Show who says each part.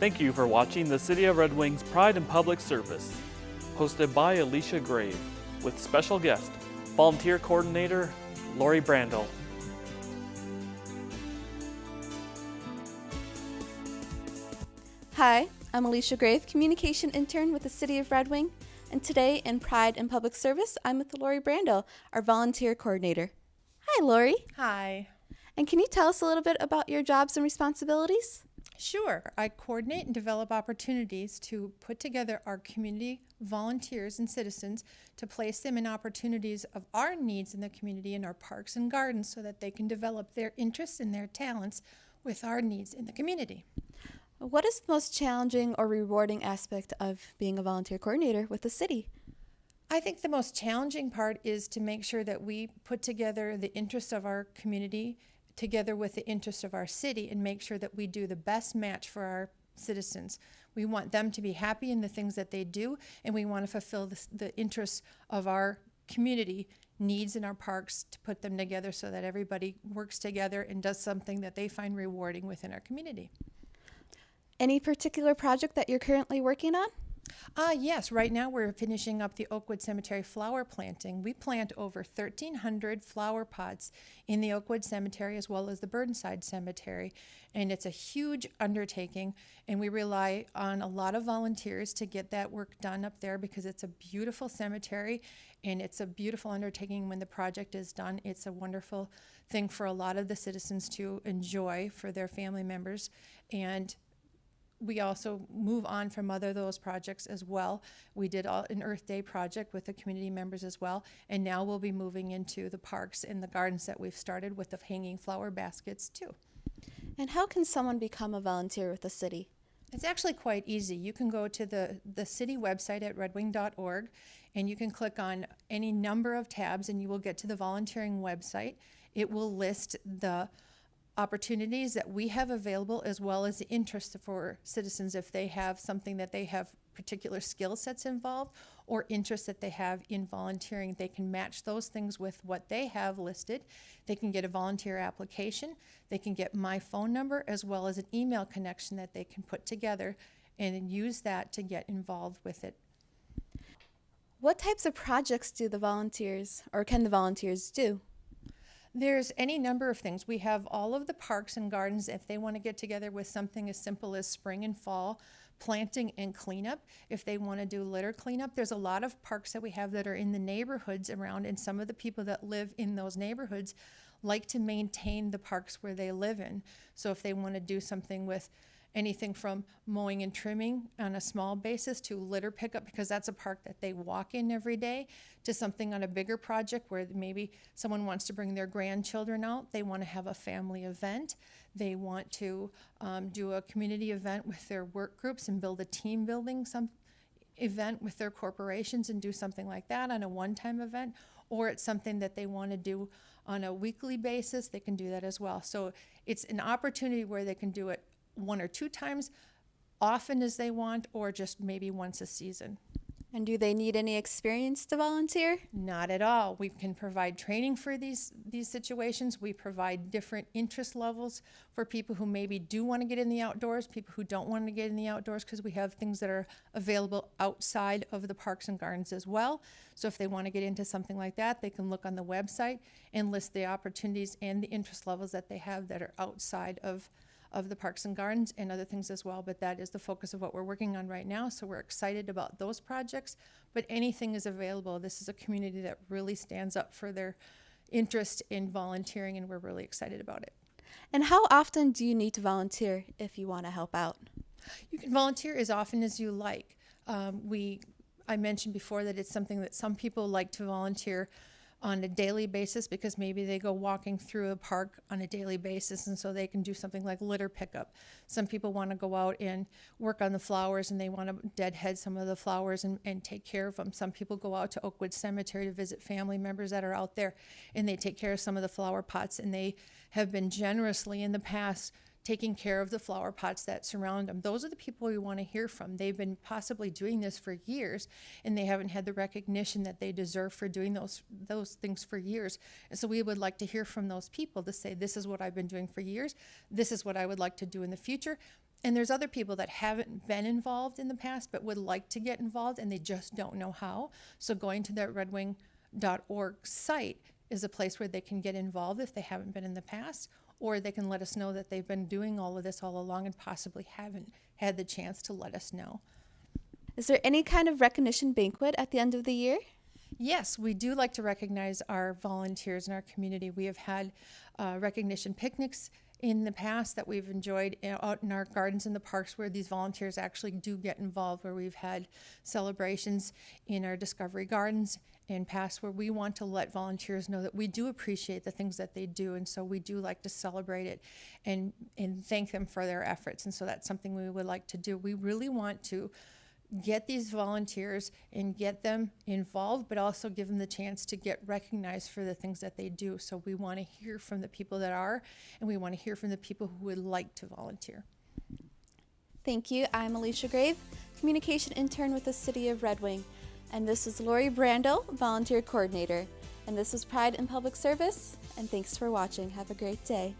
Speaker 1: Thank you for watching the City of Red Wing's Pride in Public Service, hosted by Alicia Grave, with special guest, Volunteer Coordinator Lori Brandl.
Speaker 2: Hi, I'm Alicia Grave, Communication Intern with the City of Red Wing, and today in Pride in Public Service, I'm with Lori Brandl, our Volunteer Coordinator. Hi, Lori.
Speaker 3: Hi.
Speaker 2: And can you tell us a little bit about your jobs and responsibilities?
Speaker 3: Sure. I coordinate and develop opportunities to put together our community volunteers and citizens to place them in opportunities of our needs in the community in our parks and gardens so that they can develop their interests and their talents with our needs in the community.
Speaker 2: What is the most challenging or rewarding aspect of being a volunteer coordinator with the city?
Speaker 3: I think the most challenging part is to make sure that we put together the interests of our community together with the interests of our city and make sure that we do the best match for our citizens. We want them to be happy in the things that they do, and we want to fulfill the interests of our community needs in our parks to put them together so that everybody works together and does something that they find rewarding within our community.
Speaker 2: Any particular project that you're currently working on?
Speaker 3: Yes, right now we're finishing up the Oakwood Cemetery flower planting. We plant over 1,300 flower pots in the Oakwood Cemetery as well as the Burnside Cemetery, and it's a huge undertaking, and we rely on a lot of volunteers to get that work done up there because it's a beautiful cemetery and it's a beautiful undertaking when the project is done. It's a wonderful thing for a lot of the citizens to enjoy for their family members, and we also move on from other of those projects as well. We did an Earth Day project with the community members as well, and now we'll be moving into the parks and the gardens that we've started with the hanging flower baskets too.
Speaker 2: And how can someone become a volunteer with the city?
Speaker 3: It's actually quite easy. You can go to the city website at redwing.org, and you can click on any number of tabs and you will get to the volunteering website. It will list the opportunities that we have available as well as the interest for citizens if they have something that they have particular skill sets involved or interests that they have in volunteering. They can match those things with what they have listed. They can get a volunteer application. They can get my phone number as well as an email connection that they can put together and use that to get involved with it.
Speaker 2: What types of projects do the volunteers or can the volunteers do?
Speaker 3: There's any number of things. We have all of the parks and gardens if they want to get together with something as simple as spring and fall planting and cleanup. If they want to do litter cleanup, there's a lot of parks that we have that are in the neighborhoods around, and some of the people that live in those neighborhoods like to maintain the parks where they live in. So if they want to do something with anything from mowing and trimming on a small basis to litter pickup, because that's a park that they walk in every day, to something on a bigger project where maybe someone wants to bring their grandchildren out. They want to have a family event. They want to do a community event with their work groups and build a team building event with their corporations and do something like that on a one-time event, or it's something that they want to do on a weekly basis. They can do that as well. So it's an opportunity where they can do it one or two times, often as they want, or just maybe once a season.
Speaker 2: And do they need any experience to volunteer?
Speaker 3: Not at all. We can provide training for these situations. We provide different interest levels for people who maybe do want to get in the outdoors, people who don't want to get in the outdoors, because we have things that are available outside of the parks and gardens as well. So if they want to get into something like that, they can look on the website and list the opportunities and the interest levels that they have that are outside of the parks and gardens and other things as well. But that is the focus of what we're working on right now. So we're excited about those projects, but anything is available. This is a community that really stands up for their interest in volunteering, and we're really excited about it.
Speaker 2: And how often do you need to volunteer if you want to help out?
Speaker 3: You can volunteer as often as you like. I mentioned before that it's something that some people like to volunteer on a daily basis because maybe they go walking through a park on a daily basis, and so they can do something like litter pickup. Some people want to go out and work on the flowers and they want to deadhead some of the flowers and take care of them. Some people go out to Oakwood Cemetery to visit family members that are out there, and they take care of some of the flower pots, and they have been generously in the past taking care of the flower pots that surround them. Those are the people we want to hear from. They've been possibly doing this for years, and they haven't had the recognition that they deserve for doing those things for years. And so we would like to hear from those people to say, this is what I've been doing for years. This is what I would like to do in the future. And there's other people that haven't been involved in the past but would like to get involved and they just don't know how. So going to that redwing.org site is a place where they can get involved if they haven't been in the past, or they can let us know that they've been doing all of this all along and possibly haven't had the chance to let us know.
Speaker 2: Is there any kind of recognition banquet at the end of the year?
Speaker 3: Yes, we do like to recognize our volunteers in our community. We have had recognition picnics in the past that we've enjoyed out in our gardens and the parks where these volunteers actually do get involved, where we've had celebrations in our discovery gardens in past where we want to let volunteers know that we do appreciate the things that they do, and so we do like to celebrate it and thank them for their efforts, and so that's something we would like to do. We really want to get these volunteers and get them involved, but also give them the chance to get recognized for the things that they do. So we want to hear from the people that are, and we want to hear from the people who would like to volunteer.
Speaker 2: Thank you. I'm Alicia Grave, Communication Intern with the City of Red Wing. And this is Lori Brandl, Volunteer Coordinator. And this is Pride in Public Service. And thanks for watching. Have a great day.